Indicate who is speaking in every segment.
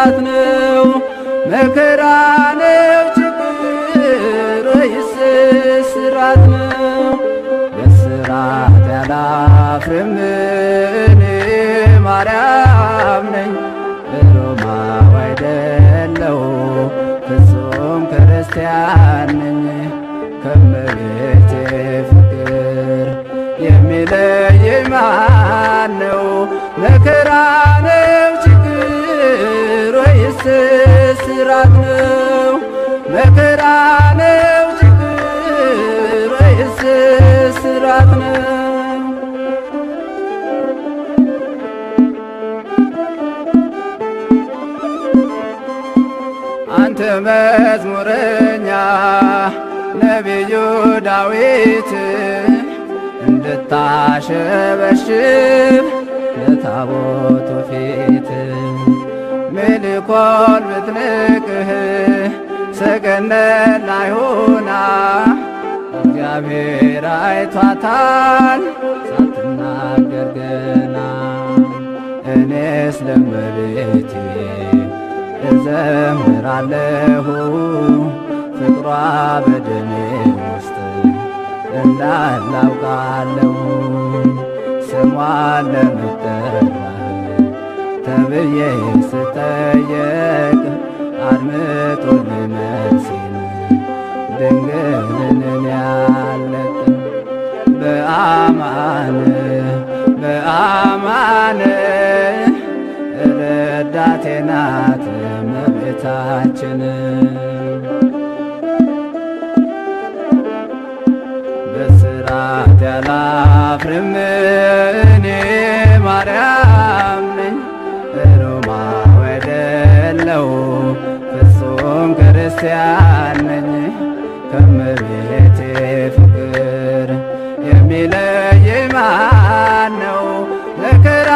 Speaker 1: ስራት ነው? መከራ ነው ችግር ወይስ ስራት ነው? በስራት ያላፍርም እኔ ማርያም ነኝ። ሮማዊ አይደለሁ ፍጹም ክርስቲያን ነኝ። ከእመቤቴ ፍቅር የሚለየኝ ማን ነው? መከራ ነው ችግር ወይስ ስራት ነው? መከራ ነው ችግር ወይስ ስራት ነው? አንተ መዝሙረኛ ነቢዩ ዳዊት እንድታሸበሽብ ለታቦቱ ፊት ሜልኮል ብትንቅህ ሰገነት ላይ ሆና እግዚአብሔር አይቷታል ሳትናገር ገና። እኔስ ለእመቤቴ እዘምራለሁ ፍቅሯ በደሜ ውስጥ እንዳላውቃለሁ። ስሟን ለመጠራት ተብዬ ስጠየቅ አድምጡልኝ መልሴን ድንግልን ያለቅ በአማን በአማን ረዳቴ ናት እመቤታችን። በስራት ያላፍርም እኔ ማርያም ነኝ። ሮማዊ አይደለሁ ፍጹም ክርስቲያን ነኝ። ከእመቤቴ ፍቅር የሚለየኝ ማን ነው? መከራ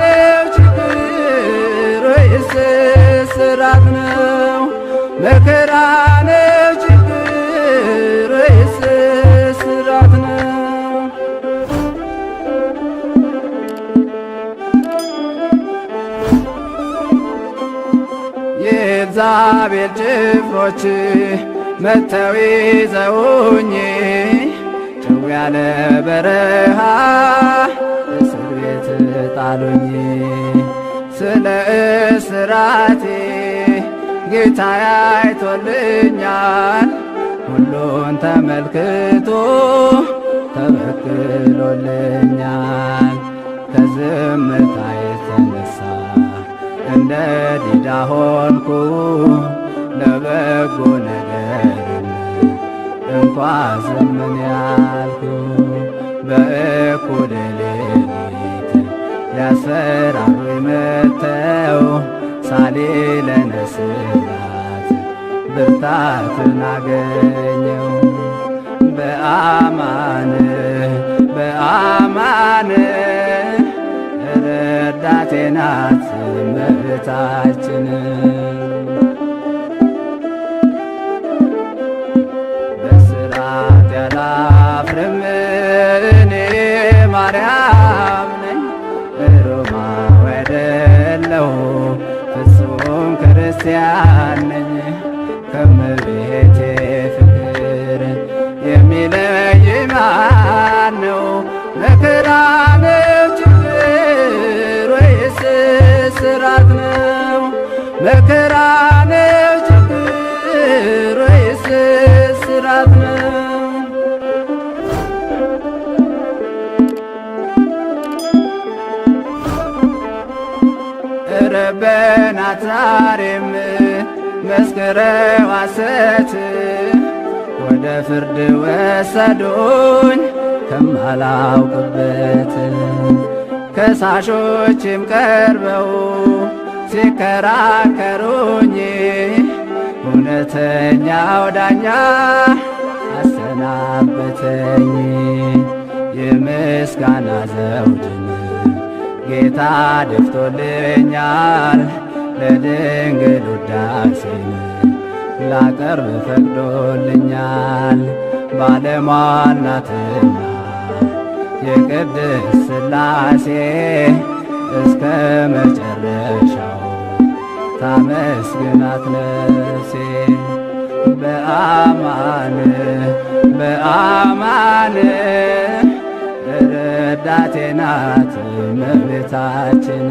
Speaker 1: ነው ችግር ወይስ ስራት ነው? መከራ ነው ችግር ወይስ ስራት ነው? የኤልዛቤል ጭፍሮች መጥተው ይዘውኝ ጭው ያለ በረሃ እስር ቤት ጣሉኝ። ስለ እስራቴ ጌታ አይቶልኛል። ሁሉን ተመልክቶ ተበክሎልኛል። ከዝምታ የተነሳ እንደ ዲዳ ሆንኩ ለበጎ ነገርም እንኳ ዝምን ያልኩ። በእኩለ ሌሊት ሊያስፈራሩኝ መጥተው ሳሊለነ ስላት ብርታትን አገኘው። በአማን በአማን ረዳቴ ናት እመቤታችን። በስራት ያላፍርም እኔ ማርያም ነኝ። ሮማዊ አይደለሁ ፍጹም ክርስቲያን ነኝ። ከእመቤቴ ፍቅር የሚለየኝ ማን ነው? መከራ ነው ችግር ወይስ ስራት ነው? መከራ ነው ችግር ወይስ ስራት ነው? ረበናት ዛሬም መስክረው ሐሰት ወደ ፍርድ ወሰዱኝ ከማላውቅበት። ከሳሾችም ቀርበው ሲከራከሩኝ እውነተኛው ዳኛ አሰናበተኝ። የምስጋና ዘውድን ጌታ ደፍቶልኛል። ለድንግል ውዳሴን ላቀርብ ፈቅዶልኛል። ባለሟል ናትና የቅድስት ሥላሴ እስከ መጨረሻው ታመ አስቻላት ነፍሴ በአማን በአማን ረዳቴ ናት እመቤታችን።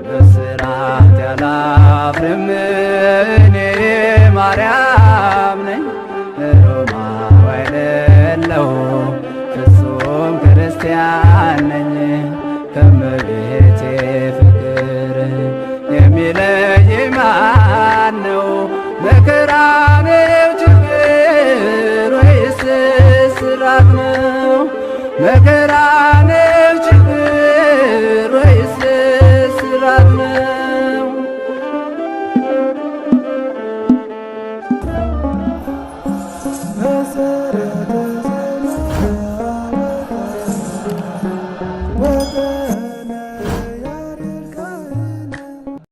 Speaker 1: በስራት ያላፍርም እኔ ማርያም ነኝ ሮማዊ አይደለሁ ፍጹም ክርስቲያን ነኝ። ከእመቤቴ ፍቅር የሚለይ ማን ነው? መከራ ነው ችግር ወይስ እስራት ነው? መከራ ነው ችግር ወይስ እስራት ነው?
Speaker 2: መሰረተ